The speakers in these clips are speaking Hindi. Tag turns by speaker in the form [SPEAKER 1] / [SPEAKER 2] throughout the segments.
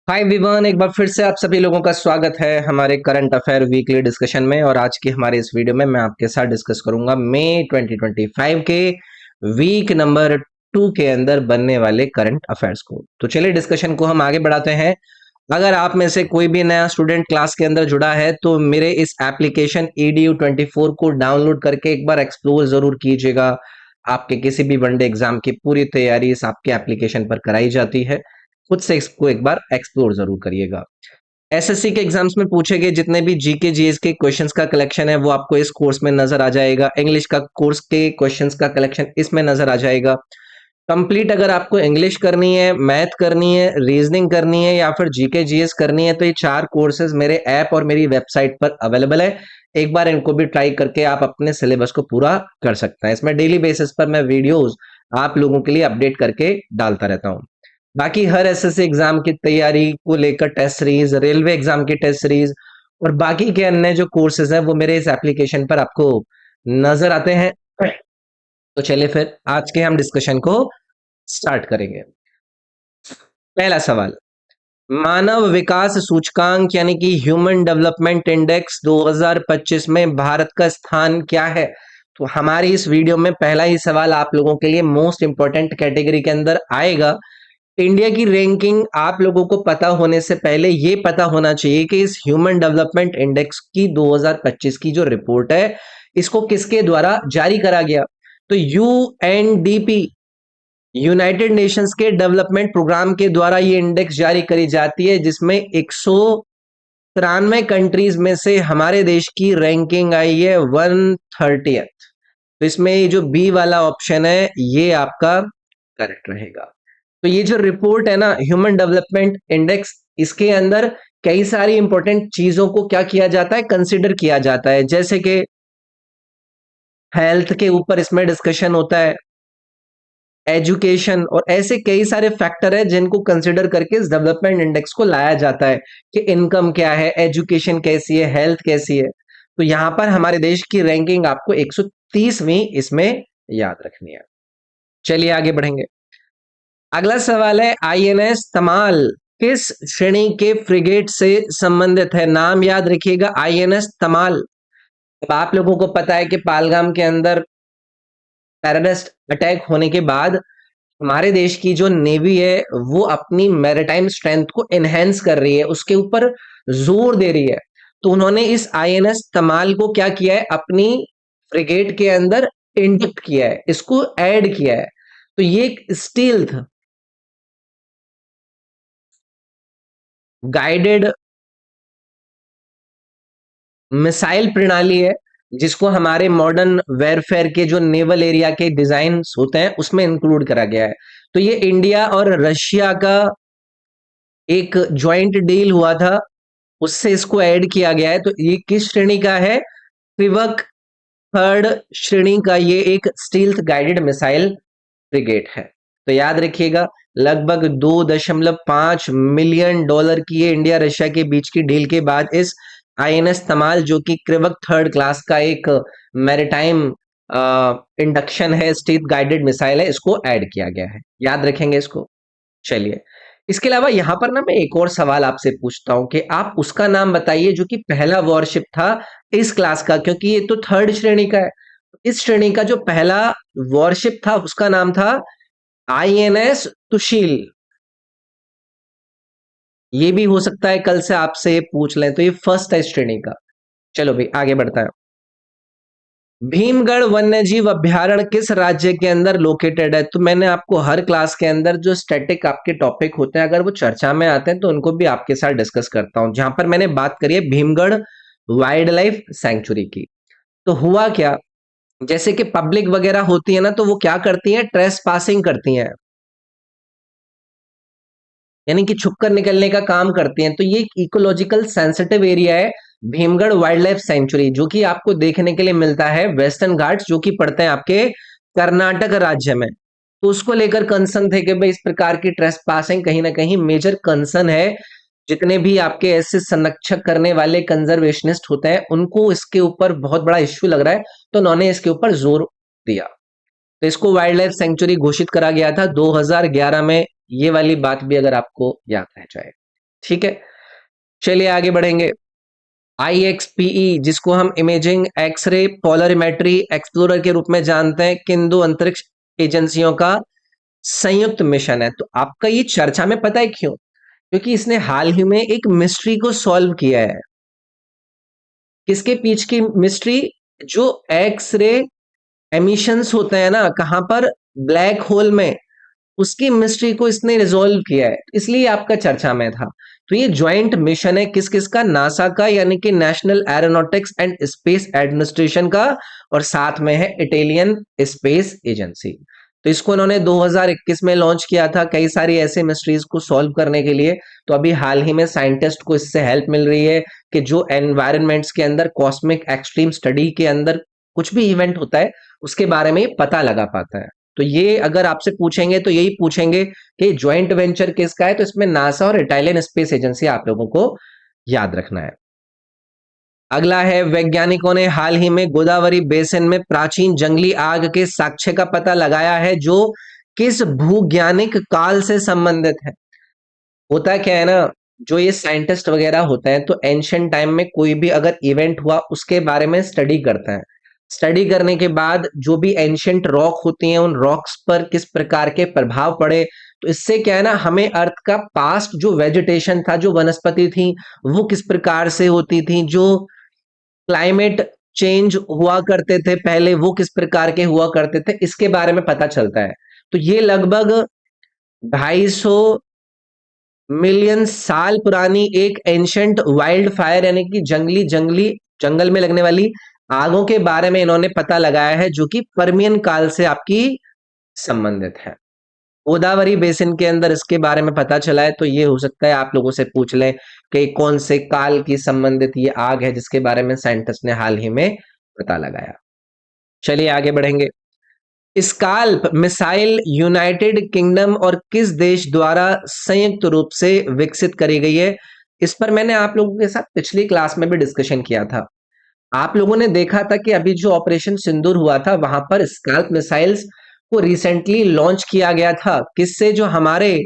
[SPEAKER 1] हाय विवान, एक बार फिर से आप सभी लोगों का स्वागत है हमारे करंट अफेयर वीकली डिस्कशन में। और आज की हमारे इस वीडियो में मैं आपके साथ डिस्कस करूंगा मई 2025 के वीक नंबर 2 के अंदर बनने वाले करंट अफेयर्स को। तो चलिए डिस्कशन को हम आगे बढ़ाते हैं। अगर आप में से कोई भी नया स्टूडेंट क्लास के अंदर जुड़ा है तो मेरे इस एप्लीकेशन EDU24 को डाउनलोड करके एक बार एक्सप्लोर जरूर कीजिएगा। आपके किसी भी वनडे एग्जाम की पूरी तैयारी इस आपके एप्लीकेशन पर कराई जाती है। खुद से इसको एक बार एक्सप्लोर जरूर करिएगा। एसएससी के एग्जाम्स में पूछे गए जितने भी जीके जीएस के क्वेश्चंस का कलेक्शन है वो आपको इस कोर्स में नजर आ जाएगा। इंग्लिश का कोर्स के क्वेश्चंस का कलेक्शन इसमें नजर आ जाएगा। कंप्लीट अगर आपको इंग्लिश करनी है, मैथ करनी है, रीजनिंग करनी है या फिर जीके जीएस करनी है तो ये चार कोर्सेज मेरे ऐप और मेरी वेबसाइट पर अवेलेबल है। एक बार इनको भी ट्राई करके आप अपने सिलेबस को पूरा कर सकते हैं। इसमें डेली बेसिस पर मैं वीडियोस आप लोगों के लिए अपडेट करके डालता रहता हूँ। बाकी हर एसएससी एग्जाम की तैयारी को लेकर टेस्ट सीरीज, रेलवे एग्जाम की टेस्ट सीरीज और बाकी के अन्य जो कोर्सेज हैं वो मेरे इस एप्लीकेशन पर आपको नजर आते हैं। तो चलिए फिर आज के हम डिस्कशन को स्टार्ट करेंगे। पहला सवाल, मानव विकास सूचकांक यानी कि ह्यूमन डेवलपमेंट इंडेक्स 2025 में भारत का स्थान क्या है? तो हमारी इस वीडियो में पहला ही सवाल आप लोगों के लिए मोस्ट इंपॉर्टेंट कैटेगरी के अंदर आएगा। इंडिया की रैंकिंग आप लोगों को पता होने से पहले ये पता होना चाहिए कि इस ह्यूमन डेवलपमेंट इंडेक्स की 2025 की जो रिपोर्ट है इसको किसके द्वारा जारी करा गया? तो यूएनडीपी, यूनाइटेड नेशंस के डेवलपमेंट प्रोग्राम के द्वारा ये इंडेक्स जारी करी जाती है जिसमें 193 कंट्रीज में से हमारे देश की रैंकिंग आई है 130th। तो इसमें ये जो बी वाला ऑप्शन है ये आपका करेक्ट रहेगा। तो ये जो रिपोर्ट है ना, ह्यूमन डेवलपमेंट इंडेक्स, इसके अंदर कई सारी इंपॉर्टेंट चीजों को क्या किया जाता है, कंसिडर किया जाता है। जैसे कि हेल्थ के ऊपर इसमें डिस्कशन होता है, एजुकेशन और ऐसे कई सारे फैक्टर है जिनको कंसिडर करके इस डेवलपमेंट इंडेक्स को लाया जाता है कि इनकम क्या है, एजुकेशन कैसी है, हेल्थ कैसी है। तो यहां पर हमारे देश की रैंकिंग आपको 130वीं इसमें याद रखनी है। चलिए आगे बढ़ेंगे। अगला सवाल है, आईएनएस तमाल किस श्रेणी के फ्रिगेट से संबंधित है? नाम याद रखिएगा, आईएनएस तमाल। अब आप लोगों को पता है कि पालगाम के अंदर टेररिस्ट अटैक होने के बाद हमारे देश की जो नेवी है वो अपनी मैरिटाइम स्ट्रेंथ को एनहेंस कर रही है, उसके ऊपर जोर दे रही है। तो उन्होंने इस आईएनएस तमाल को क्या किया है, अपनी फ्रिगेट के अंदर इंजेक्ट किया है, इसको ऐड किया है। तो ये एक स्टील्थ गाइडेड मिसाइल प्रणाली है जिसको हमारे मॉडर्न वेयरफेयर के जो नेवल एरिया के डिजाइन होते हैं उसमें इंक्लूड करा गया है। तो ये इंडिया और रशिया का एक ज्वाइंट डील हुआ था, उससे इसको ऐड किया गया है। तो ये किस श्रेणी का है? त्रिवक थर्ड श्रेणी का ये एक स्टील्थ गाइडेड मिसाइल फ्रिगेट है। तो याद रखिएगा, लगभग $2.5 मिलियन की ये इंडिया रशिया के बीच की डील के बाद इस आईएनएस तमाल जो कि क्रिवक थर्ड क्लास का एक मैरिटाइम इंडक्शन है, स्टील्थ गाइडेड मिसाइल है, इसको ऐड किया गया है। याद रखेंगे इसको। चलिए, इसके अलावा यहां पर ना मैं एक और सवाल आपसे पूछता हूं कि आप उसका नाम बताइए जो कि पहला वॉरशिप था इस क्लास का, क्योंकि ये तो थर्ड श्रेणी का है। इस श्रेणी का जो पहला वॉरशिप था उसका नाम था आईएनएस तुशील। ये भी हो सकता है कल से आपसे पूछ लें, तो ये फर्स्ट है इस श्रेणी का। चलो भाई आगे बढ़ता है। भीमगढ़ वन्यजीव अभयारण्य किस राज्य के अंदर लोकेटेड है? तो मैंने आपको हर क्लास के अंदर जो स्टैटिक आपके टॉपिक होते हैं अगर वो चर्चा में आते हैं तो उनको भी आपके साथ डिस्कस करता हूं। जहां पर मैंने बात करी है भीमगढ़ वाइल्ड लाइफ सेंचुरी की, तो हुआ क्या, जैसे कि पब्लिक वगैरह होती है ना तो वो क्या करती है, ट्रेस पासिंग करती हैं, यानी कि छुपकर निकलने का काम करती हैं। तो ये इकोलॉजिकल सेंसिटिव एरिया है भीमगढ़ वाइल्ड लाइफ सेंचुरी, जो कि आपको देखने के लिए मिलता है वेस्टर्न घाट्स जो कि पड़ते हैं आपके कर्नाटक राज्य में। तो उसको लेकर कंसर्न थे कि भाई इस प्रकार की ट्रेस पासिंग कहीं ना कहीं मेजर कंसर्न है। जितने भी आपके ऐसे संरक्षक करने वाले कंजर्वेशनिस्ट होते हैं उनको इसके ऊपर बहुत बड़ा इश्यू लग रहा है, तो उन्होंने इसके ऊपर जोर दिया। तो इसको वाइल्ड लाइफ सेंचुरी घोषित करा गया था 2011 में। ये वाली बात भी अगर आपको याद रह जाए। ठीक है, चलिए आगे बढ़ेंगे। IXPE, जिसको हम इमेजिंग एक्सरे पोलरिमेट्री एक्सप्लोरर के रूप में जानते हैं, किन दो अंतरिक्ष एजेंसियों का संयुक्त मिशन है? तो आपका ये चर्चा में पता है क्यों? क्योंकि इसने हाल ही में एक मिस्ट्री को सॉल्व किया है। किसके पीछे की मिस्ट्री? जो एक्स रे एमिशंस होते हैं ना, कहां पर? ब्लैक होल में। उसकी मिस्ट्री को इसने रिजोल्व किया है, इसलिए आपका चर्चा में था। तो ये ज्वाइंट मिशन है किस किस का? नासा का, यानी कि national aeronautics and space administration का, और साथ में है इटालियन स्पेस एजेंसी। तो इसको इन्होंने 2021 में लॉन्च किया था, कई सारी ऐसे मिस्ट्रीज को सॉल्व करने के लिए। तो अभी हाल ही में साइंटिस्ट को इससे हेल्प मिल रही है कि जो एनवायरनमेंट्स के अंदर कॉस्मिक एक्सट्रीम स्टडी के अंदर कुछ भी इवेंट होता है, उसके बारे में पता लगा पाता है। तो ये अगर आपसे पूछेंगे तो यही पूछेंगे कि ज्वाइंट वेंचर किसका है, तो इसमें नासा और इटालियन स्पेस एजेंसी आप लोगों को याद रखना है। अगला है, वैज्ञानिकों ने हाल ही में गोदावरी बेसिन में प्राचीन जंगली आग के साक्ष्य का पता लगाया है, जो किस भूज्ञानिक काल से संबंधित है? होता क्या है ना, जो ये साइंटिस्ट वगैरह होते हैं, तो एंशियंट टाइम में कोई भी अगर इवेंट हुआ उसके बारे में स्टडी करते हैं। स्टडी करने के बाद जो भी एंशियंट रॉक होती हैं, उन रॉक्स पर किस प्रकार के प्रभाव पड़े, तो इससे क्या है ना, हमें अर्थ का पास्ट जो वेजिटेशन था, जो वनस्पति थी, वो किस प्रकार से होती थी, जो क्लाइमेट चेंज हुआ करते थे पहले, वो किस प्रकार के हुआ करते थे, इसके बारे में पता चलता है। तो ये लगभग 250 मिलियन साल पुरानी एक एंशंट वाइल्ड फायर, यानी कि जंगली जंगली जंगल में लगने वाली आगों के बारे में इन्होंने पता लगाया है, जो कि पर्मियन काल से आपकी संबंधित है। गोदावरी बेसिन के अंदर इसके बारे में पता चला है, तो ये हो सकता है आप लोगों से पूछ लें कि कौन से काल की संबंधित ये आग है जिसके बारे में साइंटिस्ट ने हाल ही में पता लगाया। चलिए आगे बढ़ेंगे। स्काल्प मिसाइल यूनाइटेड किंगडम और किस देश द्वारा संयुक्त रूप से विकसित करी गई है? इस पर मैंने आप लोगों के साथ पिछली क्लास में भी डिस्कशन किया था। आप लोगों ने देखा था कि अभी जो ऑपरेशन सिंदूर हुआ था, वहां पर स्काल्प मिसाइल्स को रिसेंटली लॉन्च किया गया था। किससे? जो हमारे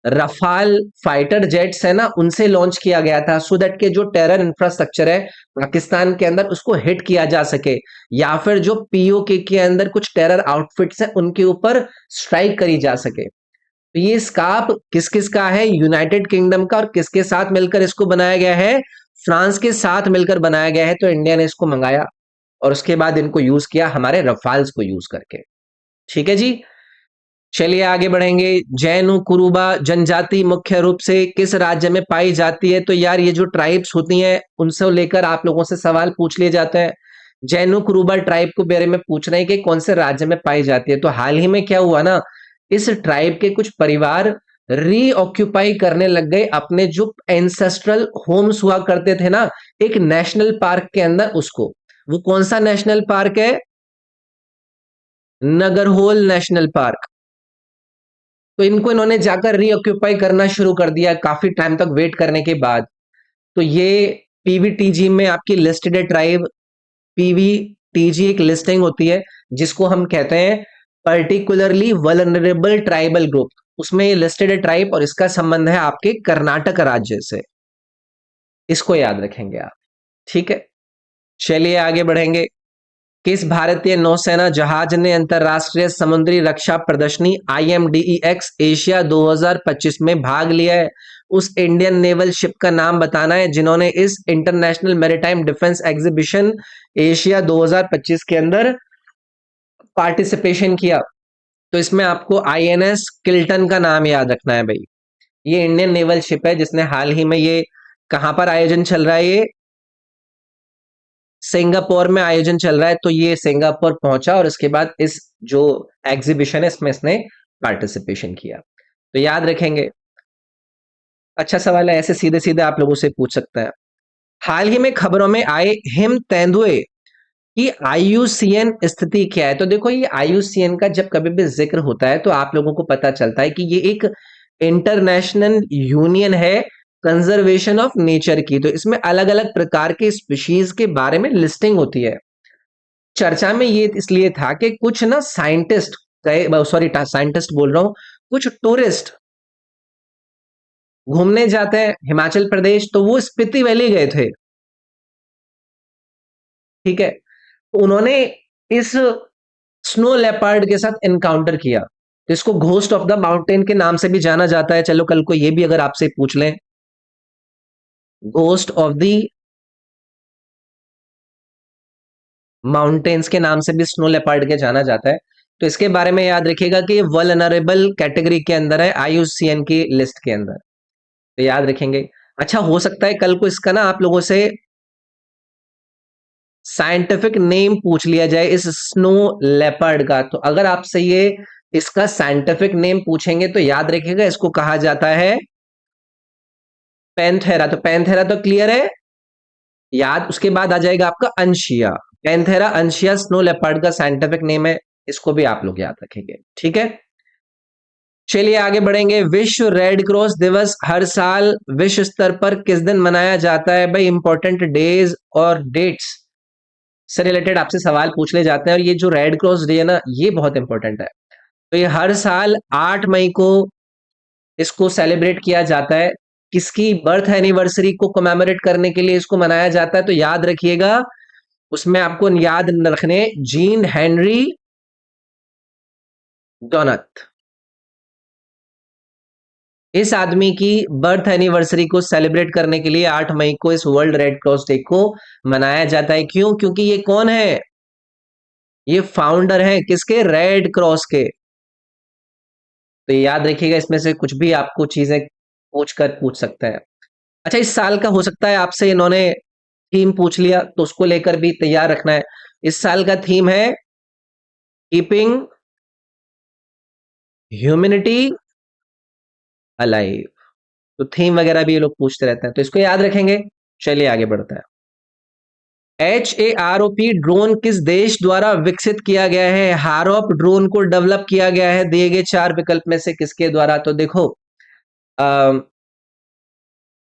[SPEAKER 1] रफाल फाइटर जेट्स है ना, उनसे लॉन्च किया गया था, सो दैट के जो टेरर इंफ्रास्ट्रक्चर है पाकिस्तान के अंदर, उसको हिट किया जा सके, या फिर जो पीओके के अंदर कुछ टेरर आउटफिट्स हैं उनके ऊपर स्ट्राइक करी जा सके। तो ये स्कार्प किस किस का है? यूनाइटेड किंगडम का। और किसके साथ मिलकर इसको बनाया गया है? फ्रांस के साथ मिलकर बनाया गया है। तो इंडिया ने इसको मंगाया और उसके बाद इनको यूज किया हमारे रफाल्स को यूज करके। ठीक है जी, चलिए आगे बढ़ेंगे। जैनु कुरुबा जनजाति मुख्य रूप से किस राज्य में पाई जाती है? तो यार ये जो ट्राइब्स होती हैं, उनसे लेकर आप लोगों से सवाल पूछ लिए जाते हैं। जैनु कुरुबा ट्राइब को बारे में पूछ रहे हैं कि कौन से राज्य में पाई जाती है। तो हाल ही में क्या हुआ ना, इस ट्राइब के कुछ परिवार रीऑक्यूपाई करने लग गए अपने जो एंसेस्ट्रल होम्स हुआ करते थे ना, एक नेशनल पार्क के अंदर। उसको, वो कौन सा नेशनल पार्क है? Nagarhole national park. तो इनको इन्होंने जाकर रीऑक्यूपाई करना शुरू कर दिया काफी टाइम तक वेट करने के बाद। तो ये पीवीटीजी में आपकी लिस्टेड ट्राइब। पीवीटीजी एक लिस्टिंग होती है जिसको हम कहते हैं पर्टिकुलरली वल्नरेबल ट्राइबल ग्रुप। उसमें ये लिस्टेड ट्राइब और इसका संबंध है आपके कर्नाटक राज्य से। इसको याद रखेंगे आप। ठीक है, चलिए आगे बढ़ेंगे। किस भारतीय नौसेना जहाज ने अंतरराष्ट्रीय समुद्री रक्षा प्रदर्शनी IMDEX एशिया 2025 में भाग लिया है? उस इंडियन नेवल शिप का नाम बताना है जिन्होंने इस international maritime defence exhibition Asia 2025 के अंदर पार्टिसिपेशन किया। तो इसमें आपको INS किल्टन का नाम याद रखना है भाई। ये इंडियन नेवल शिप है जिसने हाल ही में, ये कहां पर आयोजन चल रहा है? ये सिंगापुर में आयोजन चल रहा है। तो ये सिंगापुर पहुंचा और उसके बाद इस जो एग्जीबिशन है इसमें इसने पार्टिसिपेशन किया। तो याद रखेंगे। अच्छा सवाल है, ऐसे सीधे सीधे आप लोगों से पूछ सकते हैं। हाल ही में खबरों में आए हिम तेंदुए की IUCN स्थिति क्या है? तो देखो, ये IUCN का जब कभी भी जिक्र होता है तो आप लोगों को पता चलता है कि ये एक इंटरनेशनल यूनियन है कंजर्वेशन ऑफ नेचर की। तो इसमें अलग अलग प्रकार के स्पीशीज के बारे में लिस्टिंग होती है। चर्चा में ये इसलिए था कि कुछ ना साइंटिस्ट, सॉरी साइंटिस्ट बोल रहा हूं, कुछ टूरिस्ट घूमने जाते हैं हिमाचल प्रदेश, तो वो स्पीति वैली गए थे। ठीक है, तो उन्होंने इस स्नो लेपर्ड के साथ एनकाउंटर किया, तो इसको घोस्ट ऑफ द माउंटेन के नाम से भी जाना जाता है। चलो कल को ये भी अगर आपसे पूछ लें, घोस्ट ऑफ द माउंटेन्स के नाम से भी स्नो लेपर्ड के जाना जाता है। तो इसके बारे में याद रखिएगा कि वल्नरेबल कैटेगरी के अंदर है, आईयूसीएन की लिस्ट के अंदर, तो याद रखेंगे। अच्छा, हो सकता है कल को इसका ना आप लोगों से साइंटिफिक नेम पूछ लिया जाए इस स्नो लेपर्ड का, तो अगर आपसे ये इसका साइंटिफिक नेम पूछेंगे तो याद रखिएगा इसको कहा जाता है पैंथेरा। तो पैंथेरा तो क्लियर है याद। उसके बाद आ जाएगा आपका अंशिया। पैंथेरा अंशिया स्नो लेपर्ड का साइंटिफिक नेम है, इसको भी आप लोग याद रखेंगे। ठीक है, चलिए आगे बढ़ेंगे। विश्व रेड क्रॉस दिवस हर साल विश्व स्तर पर किस दिन मनाया जाता है भाई? इंपॉर्टेंट डेज और डेट्स से रिलेटेड आपसे सवाल पूछ ले जाते हैं, और ये जो रेड क्रॉस डे है ना, ये बहुत इंपॉर्टेंट है। तो ये हर साल 8 मई को इसको सेलिब्रेट किया जाता है। किसकी बर्थ एनिवर्सरी को कमेमोरेट करने के लिए इसको मनाया जाता है? तो याद रखिएगा, उसमें आपको याद रखने जीन हेनरी डोनट, इस आदमी की बर्थ एनिवर्सरी को सेलिब्रेट करने के लिए 8 मई को इस वर्ल्ड रेड क्रॉस डे को मनाया जाता है। क्यों? क्योंकि ये कौन है? ये फाउंडर है किसके? रेड क्रॉस के। तो याद रखिएगा, इसमें से कुछ भी आपको चीजें पूछ सकते हैं। अच्छा, इस साल का हो सकता है आपसे इन्होंने थीम पूछ लिया, तो उसको लेकर भी तैयार रखना है। इस साल का थीम है कीपिंग ह्यूमैनिटी अलाइव। तो थीम वगैरह भी ये लोग पूछते रहते हैं, तो इसको याद रखेंगे। चलिए आगे बढ़ते हैं। HAROP ड्रोन किस देश द्वारा विकसित किया गया है? हारोप ड्रोन को डेवलप किया गया है दिए गए 4 विकल्प में से किसके द्वारा? तो देखो,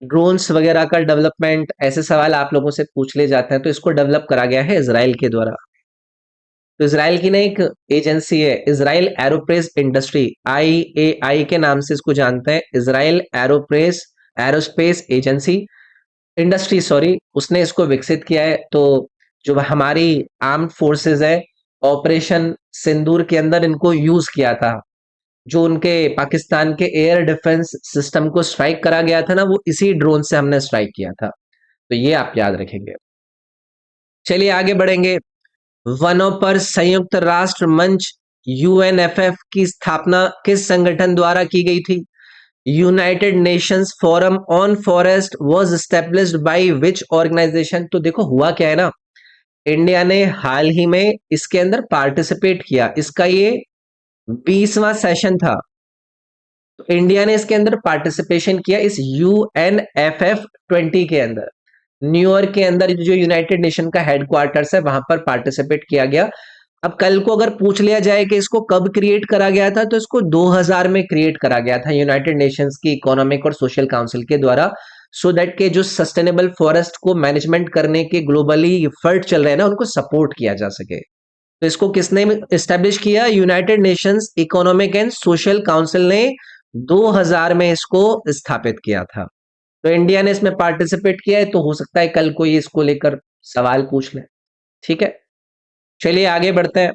[SPEAKER 1] ड्रोन्स वगैरह का डेवलपमेंट, ऐसे सवाल आप लोगों से पूछ ले जाते हैं, तो इसको डेवलप करा गया है इसराइल के द्वारा। तो इसराइल की ना एक एजेंसी है, इसराइल एरोस्पेस इंडस्ट्री, IAI के नाम से इसको जानते हैं, Israel aerospace agency industry, sorry, उसने इसको विकसित किया है। तो जो हमारी आर्म्ड फोर्सेस है, ऑपरेशन सिंदूर के अंदर इनको यूज किया था। जो उनके पाकिस्तान के एयर डिफेंस सिस्टम को स्ट्राइक करा गया था ना, वो इसी ड्रोन से हमने स्ट्राइक किया था। तो ये आप याद रखेंगे। चलिए आगे बढ़ेंगे। वनों पर संयुक्त राष्ट्र मंच UNFF की स्थापना किस संगठन द्वारा की गई थी? United Nations Forum on Forest was established by which organisation? तो देखो हुआ क्या है ना, इंडिया ने हाल ही में इसके अंदर पार्टिसिपेट किया, इसका ये 20वां सेशन था। तो इंडिया ने इसके अंदर पार्टिसिपेशन किया इस UNFF20 के अंदर, न्यूयॉर्क के अंदर जो यूनाइटेड नेशन का हेडक्वार्टर्स है वहां पर पार्टिसिपेट किया गया। अब कल को अगर पूछ लिया जाए कि इसको कब क्रिएट करा गया था, तो इसको 2000 में क्रिएट करा गया था यूनाइटेड नेशंस की इकोनॉमिक और सोशल काउंसिल के द्वारा, सो दैट के जो सस्टेनेबल फॉरेस्ट को मैनेजमेंट करने के ग्लोबली एफर्ट चल रहे हैं ना, उनको सपोर्ट किया जा सके। तो इसको किसने एस्टेब्लिश किया? United Nations economic and social council ने 2000 में इसको स्थापित किया था। तो इंडिया ने इसमें पार्टिसिपेट किया है, तो हो सकता है कल कोई इसको लेकर सवाल पूछ ले। ठीक है, चलिए आगे बढ़ते हैं।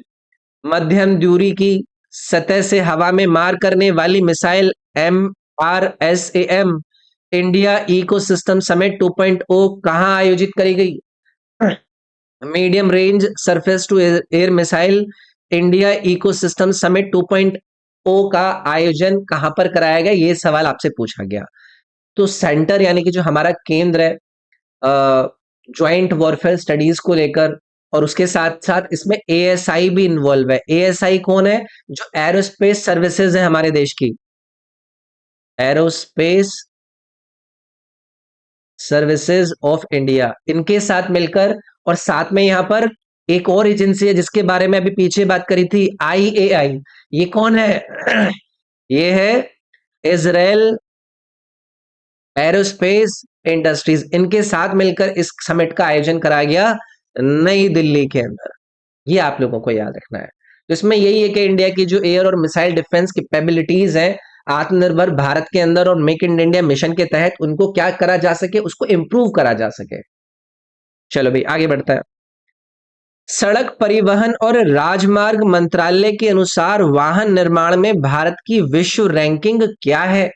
[SPEAKER 1] मध्यम दूरी की सतह से हवा में मार करने वाली missile MRSAM India ecosystem summit 2.0 कहां आयोजित करी गई? Medium range surface to air missile India ecosystem summit 2.0 का आयोजन कहां पर कराया गया? ये सवाल आपसे पूछा गया। तो सेंटर यानी कि जो हमारा केंद्र है ज्वाइंट वॉरफेयर स्टडीज को लेकर, और उसके साथ साथ इसमें ASI भी इन्वॉल्व है। ASI कौन है? जो एरोस्पेस सर्विसेज है हमारे देश की, एरोस्पेस सर्विसेज ऑफ इंडिया, इनके साथ मिलकर, और साथ में यहां पर एक और एजेंसी है जिसके बारे में अभी पीछे बात करी थी, IAI। ये कौन है? ये है इजराइल एरोस्पेस इंडस्ट्रीज। इनके साथ मिलकर इस समिट का आयोजन कराया गया नई दिल्ली के अंदर। ये आप लोगों को याद रखना है। तो इसमें यही है कि इंडिया की जो एयर और मिसाइल डिफेंस कैपेबिलिटीज हैं, आत्मनिर्भर भारत के अंदर और मेक इन इंडिया मिशन के तहत उनको क्या करा जा सके, उसको इंप्रूव करा जा सके। चलो भाई आगे बढ़ता है। सड़क परिवहन और राजमार्ग मंत्रालय के अनुसार वाहन निर्माण में भारत की विश्व रैंकिंग क्या है?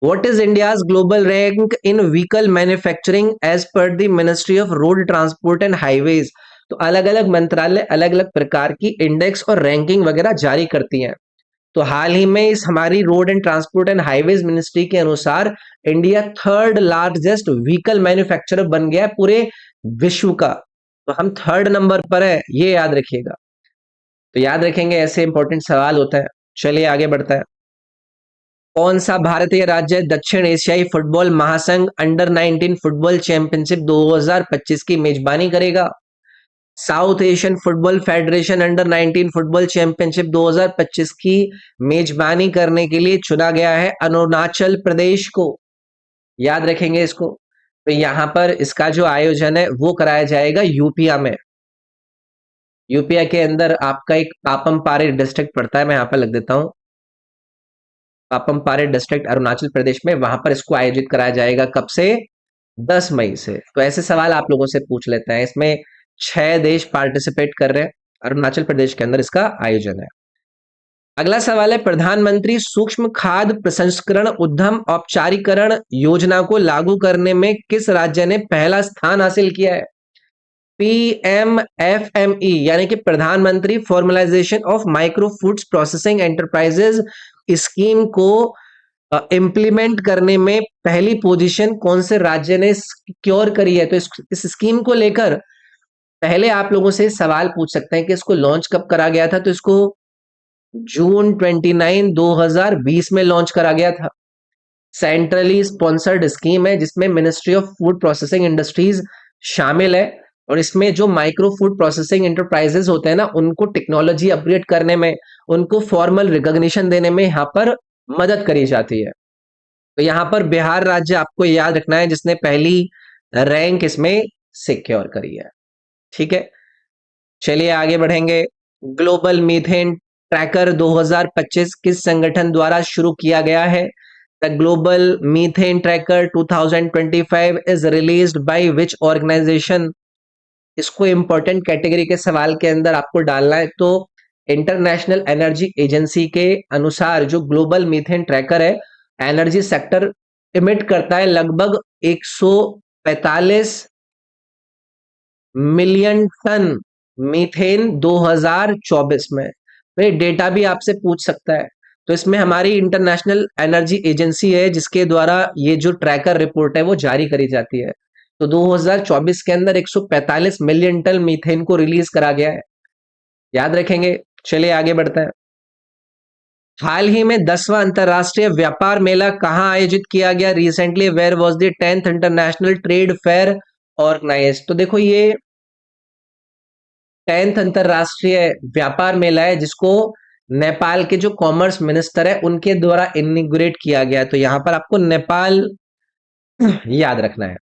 [SPEAKER 1] What is India's global rank in vehicle manufacturing as per the Ministry of Road Transport and Highways? तो अलग अलग मंत्रालय अलग अलग प्रकार की इंडेक्स और रैंकिंग वगैरह जारी करती हैं। तो हाल ही में इस हमारी road and transport and highways ministry के अनुसार India third largest vehicle manufacturer बन गया है पूरे विश्व का। तो हम थर्ड नंबर पर है, ये याद रखिएगा। तो याद रखेंगे, ऐसे इंपॉर्टेंट सवाल होता है। चलिए आगे बढ़ता है। कौन सा भारतीय राज्य दक्षिण एशियाई फुटबॉल महासंघ अंडर 19 फुटबॉल चैंपियनशिप 2025 की मेजबानी करेगा? South Asian football federation under 19 football championship 2025 की मेजबानी करने के लिए चुना गया है अरुणाचल प्रदेश को। याद रखेंगे इसको। तो यहां पर इसका जो आयोजन है वो कराया जाएगा यूपिया में। यूपिया के अंदर आपका एक पापम पारे डिस्ट्रिक्ट पड़ता है, मैं यहां पर लिख देता हूं, पापम पारे डिस्ट्रिक्ट अरुणाचल प्रदेश में, वहां पर इसको आयोजित कराया जाएगा। कब से? 10 मई से। तो ऐसे सवाल आप लोगों से पूछ लेते हैं। इसमें 6 देश पार्टिसिपेट कर रहे हैं, अरुणाचल प्रदेश के अंदर इसका आयोजन है। अगला सवाल है, प्रधानमंत्री सूक्ष्म खाद्य प्रसंस्करण उद्यम औपचारिकरण योजना को लागू करने में किस राज्य ने पहला स्थान हासिल किया है? PMFME यानी कि प्रधानमंत्री formalisation of micro foods processing enterprises scheme को इम्प्लीमेंट करने में पहली पोजीशन कौन से राज्य ने सिक्योर करी है? तो इस स्कीम को लेकर पहले आप लोगों से सवाल पूछ सकते हैं कि इसको लॉन्च कब करा गया था। तो इसको जून 29 2020 में लॉन्च करा गया था। सेंट्रली स्पॉन्सर्ड स्कीम है जिसमें ministry of food processing industries शामिल है, और इसमें जो माइक्रो फूड प्रोसेसिंग एंटरप्राइजेस होते हैं ना, उनको टेक्नोलॉजी अपग्रेड करने में, उनको फॉर्मल रिकॉग्निशन देने में यहाँ पर मदद करी जाती है। तो यहाँ पर बिहार राज्य आपको याद रखना है जिसने पहली रैंक इसमें सिक्योर करी है। ठीक है, चलिए आगे बढ़ेंगे। ग्लोबल मीथेन ट्रैकर 2025 किस संगठन द्वारा शुरू किया गया है? The global methane tracker 2025 is released by which organisation? इसको इंपॉर्टेंट कैटेगरी के सवाल के अंदर आपको डालना है। तो इंटरनेशनल एनर्जी एजेंसी के अनुसार जो ग्लोबल मीथेन ट्रैकर है, एनर्जी सेक्टर इमिट करता है लगभग 145 मिलियन टन मीथेन 2024 में। तो ये डेटा भी आपसे पूछ सकता है। तो इसमें हमारी इंटरनेशनल एनर्जी एजेंसी है जिसके द्वारा ये जो ट्रैकर रिपोर्ट है वो जारी करी जाती है। तो 2024 के अंदर 145 मिलियन टन मीथेन को रिलीज करा गया है, याद रखेंगे। चलिए आगे बढ़ते हैं। हाल ही में 10वां अंतरराष्ट्रीय व्यापार मेला कहां आयोजित किया गया? Recently where was the 10th international trade fair organised? तो देखो ये 10th अंतरराष्ट्रीय व्यापार मेला है जिसको नेपाल के जो कॉमर्स मिनिस्टर है उनके द्वारा इनिग्रेट किया गया है। तो यहां पर आपको नेपाल याद रखना है।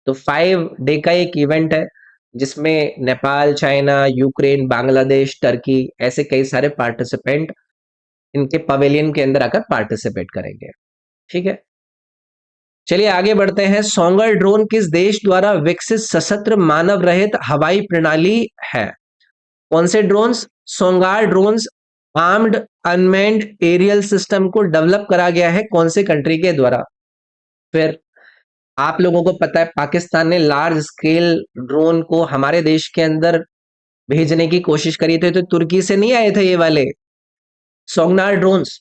[SPEAKER 1] तो 5 डे का एक इवेंट है जिसमें Nepal, China, Ukraine, Bangladesh, Turkey, ऐसे कई सारे पार्टिसिपेंट इनके पवेलियन के अंदर आकर पार्टिसिपेट करेंगे। ठीक है, चलिए आगे बढ़ते हैं। सोंगर ड्रोन किस देश द्वारा विकसित सशस्त्र मानव रहित हवाई प्रणाली है? कौन से drones? Songar drones armed unmanned aerial system को डेवलप करा गया है कौन से कंट्री के द्वारा? फिर आप लोगों को पता है पाकिस्तान ने लार्ज स्केल ड्रोन को हमारे देश के अंदर भेजने की कोशिश करी थी। तो तुर्की से नहीं आए थे ये वाले सोंगनार ड्रोन्स।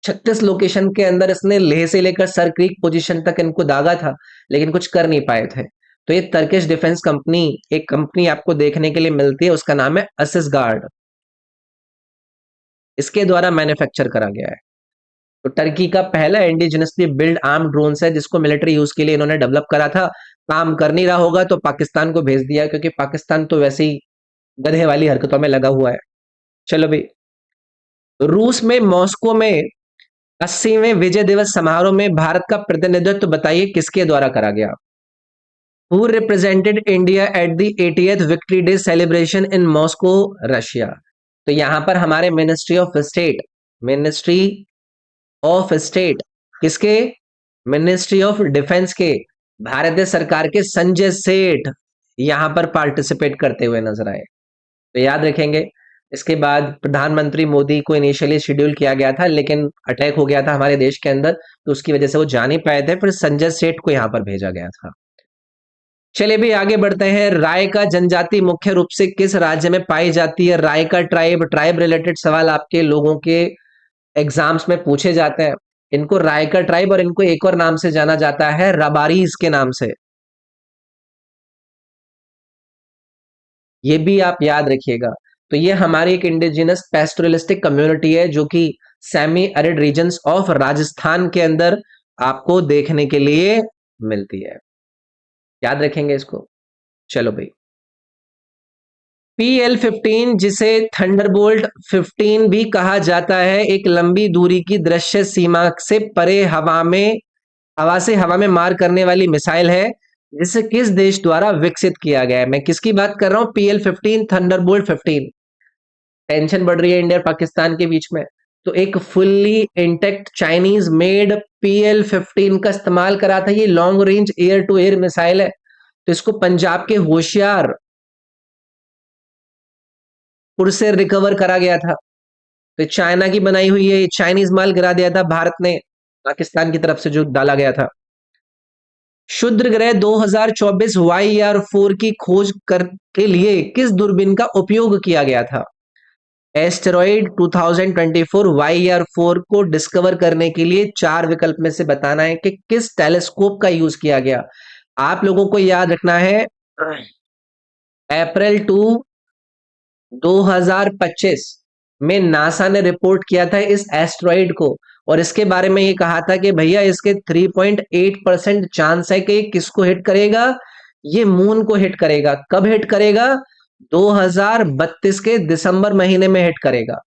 [SPEAKER 1] 36 लोकेशन के अंदर इसने लेह से लेकर सर क्रीक पोजीशन तक इनको दागा था, लेकिन कुछ कर नहीं पाए थे। तो ये टर्किश डिफेंस कंपनी, एक कंपनी आपको देखने के लिए मिलती है, उसका नाम है असिस गार्ड, इसके द्वारा मैन्युफैक्चर करा गया है। तो टर्की का पहला इंडिजिनसली बिल्ड आर्म ड्रोन है जिसको मिलिट्री यूज के लिए इन्होंने डेवलप करा था। काम कर नहीं रहा होगा तो पाकिस्तान को भेज दिया, क्योंकि पाकिस्तान तो वैसे ही गधे वाली हरकतों में लगा हुआ है। चलो भाई, रूस में मॉस्को में 80वें विजय दिवस समारोह में भारत का प्रतिनिधित्व बताइए किसके द्वारा करा गया? Who represented India at the 80th victory day celebration in Moscow, Russia? तो यहां पर हमारे ministry of state, ministry of state किसके? मिनिस्ट्री ऑफ डिफेंस के भारतीय सरकार के संजय सेठ यहां पर पार्टिसिपेट करते हुए नजर आए। तो याद रखेंगे। इसके बाद प्रधानमंत्री मोदी को इनिशियली शेड्यूल किया गया था, लेकिन अटैक हो गया था हमारे देश के अंदर, तो उसकी वजह से वो जा नहीं पाए थे, फिर संजय सेठ को यहाँ पर भेजा गया था। चलिए भी आगे बढ़ते हैं। रायका जनजाति मुख्य रूप से किस राज्य में पाई जाती है? रायका ट्राइब, ट्राइब रिलेटेड सवाल आपके लोगों के एग्जाम्स में पूछे जाते हैं। इनको रायका ट्राइब और इनको एक और नाम से जाना जाता है, रबारीज के नाम से। ये भी आप याद रखिएगा। तो ये हमारी एक इंडिजिनस पैस्टोरलिस्टिक कम्युनिटी है जो कि semi arid regions of Rajasthan के अंदर आपको देखने के लिए मिलती है। याद रखेंगे इसको। चलो भाई, PL-15 जिसे थंडरबोल्ट 15 भी कहा जाता है, एक लंबी दूरी की दृश्य सीमा से परे हवा में मार करने वाली मिसाइल है, जिसे किस देश द्वारा विकसित किया गया है? मैं किसकी बात कर रहा हूं? PL-15, Thunderbolt 15। टेंशन बढ़ रही है इंडिया और पाकिस्तान के बीच में, तो एक fully intact Chinese made PL-15 का इस्तेमाल करा था। ये long range air to air missile है। तो इसको पंजाब के होशियारपुर से रिकवर करा गया था। तो चाइना की बनाई हुई है, चाइनीज माल गिरा दिया था भारत ने पाकिस्तान की तरफ से जो डाला गया था। क्षुद्र ग्रह 2024 YR4 की खोज के लिए किस दूरबीन का उपयोग किया गया था? एस्टेरॉइड 2024 YR4 को डिस्कवर करने के लिए चार विकल्प में से बताना है कि किस टेलीस्कोप का यूज किया गया। आप लोगों को याद रखना है, अप्रैल 2025 में नासा ने रिपोर्ट किया था इस एस्ट्रॉइड को, और इसके बारे में ये कहा था कि भैया इसके 3.8% चांस है कि किसको हिट करेगा? ये मून को हिट करेगा। कब हिट करेगा? 2032 के दिसंबर महीने में हिट करेगा।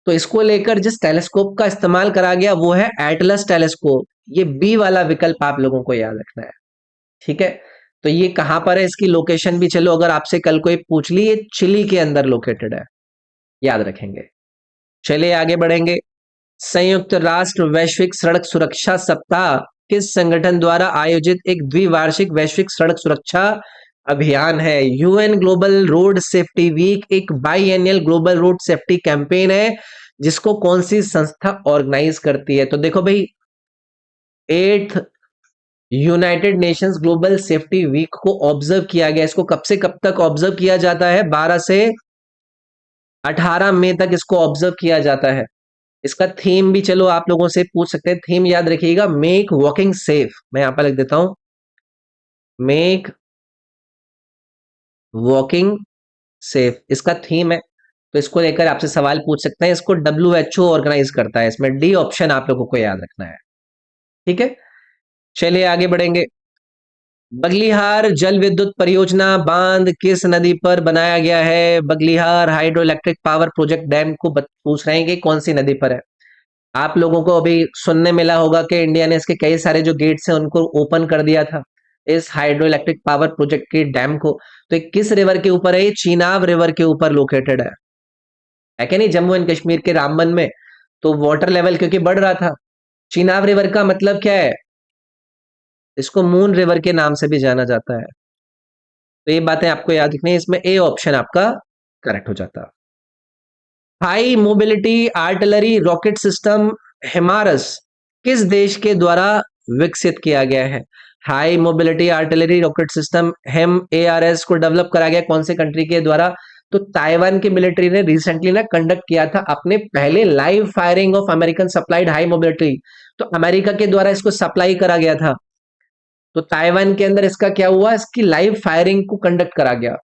[SPEAKER 1] तो इसको लेकर जिस टेलीस्कोप का इस्तेमाल करा गया वो है एटलस टेलीस्कोप। ये बी वाला विकल्प आप लोगों को याद रखना है। ठीक है। तो ये कहां पर है, इसकी लोकेशन भी चलो अगर आपसे कल कोई पूछ ली, ये चिली के अंदर लोकेटेड है। याद रखेंगे। चलिए आगे बढ़ेंगे। संयुक्त राष्ट्र वैश्विक सड़क सुरक्षा सप्ताह किस संगठन द्वारा आयोजित एक द्विवार्षिक वैश्विक सड़क सुरक्षा अभियान है? UN global road safety week एक biennial global road safety campaign है, जिसको कौन सी संस्था ऑर्गेनाइज करती है? तो देखो भाई, 8th United Nations global safety week को ऑब्जर्व किया गया। इसको कब से कब तक ऑब्जर्व किया जाता है? 12 से 18 मई तक इसको ऑब्जर्व किया जाता है। इसका थीम भी चलो आप लोगों से पूछ सकते हैं। थीम याद रखिएगा, मेक वॉकिंग सेफ। मैं यहां पर लिख देता हूं, मेक वॉकिंग सेफ इसका थीम है। तो इसको लेकर आपसे सवाल पूछ सकते हैं। इसको WHO ऑर्गेनाइज करता है। इसमें डी ऑप्शन आप लोगों को याद रखना है। ठीक है। चलिए आगे बढ़ेंगे। बगलिहार जल विद्युत परियोजना बांध किस नदी पर बनाया गया है? Baglihar hydro electric power project dam को पूछ रहे हैं कि कौन सी नदी पर है। आप लोगों को अभी सुनने मिला होगा कि इंडिया ने इसके कई सारे जो गेट्स हैं उनको ओपन कर दिया था, इस हाइड्रो इलेक्ट्रिक पावर प्रोजेक्ट के डैम को। तो ये किस रिवर के ऊपर है? ये चीनाब रिवर के ऊपर लोकेटेड है कि नहीं? जम्मू एंड कश्मीर के रामबन में। तो वाटर लेवल क्योंकि बढ़ रहा था, चीनाब रिवर का मतलब क्या है? इसको मून रिवर के नाम से भी जाना जाता है। तो ये बातें आपको याद रखनी है। इसमें ए ऑप्शन आपका करेक्ट हो जाता। High mobility artillery rocket system HIMARS किस देश के द्वारा विकसित किया गया है? High mobility artillery rocket system हिम ARS को डेवलप करा गया कौन से कंट्री के द्वारा? तो ताइवान की मिलिट्री ने रिसेंटली ना कंडक्ट किया था अपने पहले live firing of American supplied high mobility. तो अमेरिका के द्वारा इसको सप्लाई करा गया था। तो ताइवान के अंदर इसका क्या हुआ? इसकी लाइव फायरिंग को कंडक्ट करा गया।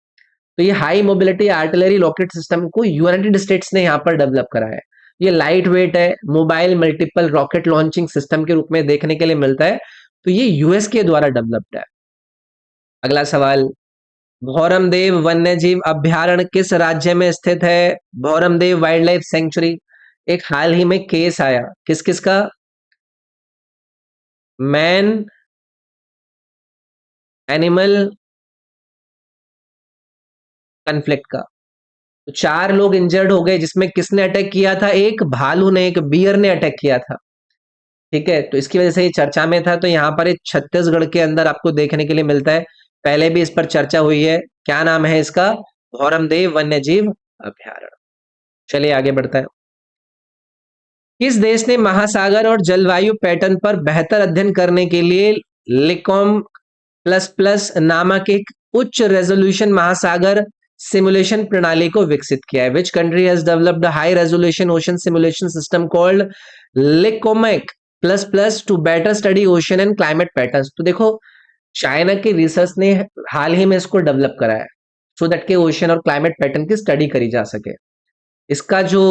[SPEAKER 1] तो ये high mobility artillery rocket system को यूनाइटेड स्टेट्स ने यहाँ पर डेवलप करा है। ये लाइट वेट है, mobile multiple rocket launching system के रूप में देखने के लिए मिलता है। तो ये यूएस के द्वारा डेवलप्ड है। अगला सवाल, भौरमदेव वन्यजीव अभ्यारण्य किस राज्य में स्थित है? भौरमदेव वाइल्ड लाइफ सेंचुरी। एक हाल ही में केस आया किस किस का? मैन एनिमल कन्फ्लिक्ट का। तो 4 लोग इंजर्ड हो गए, जिसमें किसने अटैक किया था? एक भालू ने, एक बियर ने अटैक किया था। ठीक है, तो इसकी वजह से ये चर्चा में था। तो यहाँ पर एक छत्तीसगढ़ के अंदर आपको देखने के लिए मिलता है। पहले भी इस पर चर्चा हुई है। क्या नाम है इसका? भौरमदेव वन्यजीव अभयारण्य। चलिए आगे बढ़ता है। किस देश ने महासागर और जलवायु पैटर्न पर बेहतर अध्ययन करने के लिए लिकॉम प्लस प्लस नामक एक उच्च रेजोल्यूशन महासागर सिमुलेशन प्रणाली को विकसित किया है? Which country has developed high resolution ocean simulation system called LICOMK plus plus to better study ocean and climate patterns? तो देखो, चाइना के रिसर्च ने हाल ही में इसको डेवलप करा है, सो दैट के ओशन और क्लाइमेट पैटर्न की स्टडी करी जा सके। इसका जो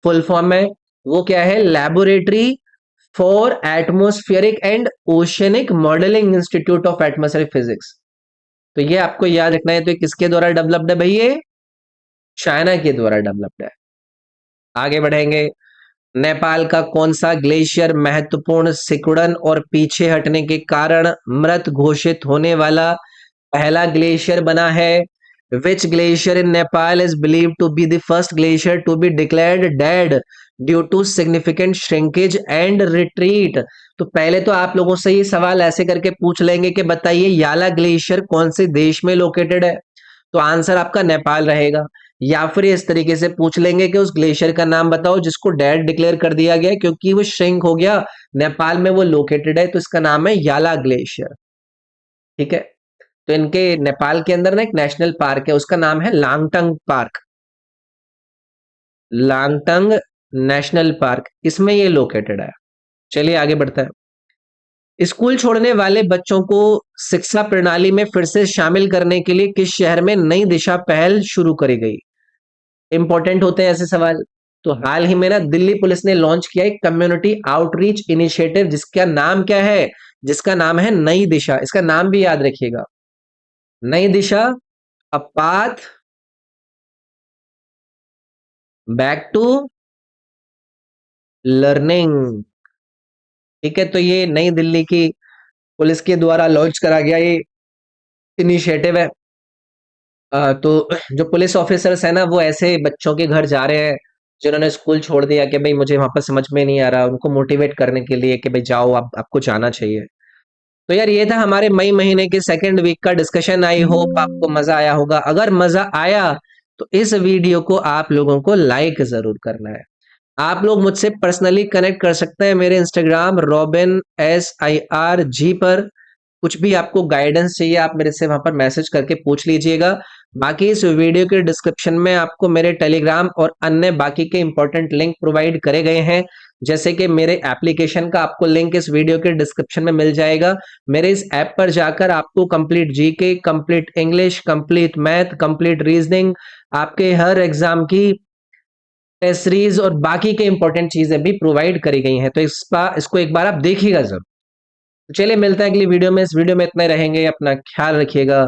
[SPEAKER 1] फुल फॉर्म है वो क्या है? Laboratory for atmospheric and oceanic modelling institute of atmospheric physics. तो ये आपको याद रखना है। तो ये किसके द्वारा डेवलप्ड है भाई? ये चाइना के द्वारा डेवलप्ड है। आगे बढ़ेंगे। नेपाल का कौन सा ग्लेशियर महत्वपूर्ण सिकुड़न और पीछे हटने के कारण मृत घोषित होने वाला पहला ग्लेशियर बना है? Which glacier in Nepal is believed to be the first glacier to be declared dead due to significant shrinkage and retreat? तो पहले तो आप लोगों से ये सवाल ऐसे करके पूछ लेंगे कि बताइए याला ग्लेशियर कौन से देश में लोकेटेड है? तो आंसर आपका नेपाल रहेगा। या फिर इस तरीके से पूछ लेंगे कि उस ग्लेशियर का नाम बताओ जिसको डेड डिक्लेयर कर दिया गया क्योंकि वो श्रिंक हो गया, नेपाल में वो लोकेटेड है, तो इसका नाम है याला ग्लेशियर। ठीक है, तो इनके नेपाल के अंदर ना एक नेशनल पार्क है, उसका नाम है लांगटंग पार्क। लांगटंग नेशनल पार्क, इसमें ये लोकेटेड है। चलिए आगे बढ़ता है। स्कूल छोड़ने वाले बच्चों को शिक्षा प्रणाली में फिर से शामिल करने के लिए किस शहर में नई दिशा पहल शुरू करी गई? इंपॉर्टेंट होते हैं ऐसे सवाल। तो हाल ही में ना दिल्ली पुलिस ने लॉन्च किया एक कम्युनिटी आउटरीच इनिशिएटिव जिसका नाम क्या है? जिसका नाम है नई दिशा। इसका नाम भी याद रखिएगा, Nai Disha, a path back to learning. ठीक है, तो ये नई दिल्ली की पुलिस के द्वारा लॉन्च करा गया ये इनिशिएटिव है। तो जो पुलिस ऑफिसर्स है ना वो ऐसे बच्चों के घर जा रहे हैं जिन्होंने स्कूल छोड़ दिया कि भाई मुझे वहां पर समझ में नहीं आ रहा, उनको मोटिवेट करने के लिए कि भाई जाओ, आप आपको जाना चाहिए। तो यार ये था हमारे मई महीने के सेकंड वीक का डिस्कशन। आई होप आपको मजा आया होगा। अगर मजा आया तो इस वीडियो को आप लोगों को लाइक जरूर करना है। आप लोग मुझसे पर्सनली कनेक्ट कर सकते हैं मेरे इंस्टाग्राम RobinSIRG पर। कुछ भी आपको गाइडेंस चाहिए आप मेरे से वहां पर मैसेज करके पूछ लीजिएगा। बाकी इस वीडियो के डिस्क्रिप्शन में आपको मेरे टेलीग्राम और अन्य बाकी के इंपॉर्टेंट लिंक प्रोवाइड करे गए हैं, जैसे कि मेरे एप्लीकेशन का आपको लिंक इस वीडियो के डिस्क्रिप्शन में मिल जाएगा। मेरे इस ऐप पर जाकर आपको complete GK, complete English, complete math, complete reasoning, आपके हर एग्जाम की टेस्ट सीरीज और बाकी के इंपॉर्टेंट चीजें भी प्रोवाइड करी गई हैं। तो इसको एक बार आप देखिएगा जरूर। चलिए मिलते हैं अगली वीडियो में। इस वीडियो में इतना ही रहेंगे। अपना ख्याल रखिएगा।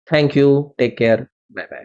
[SPEAKER 1] Thank you, take care, bye bye.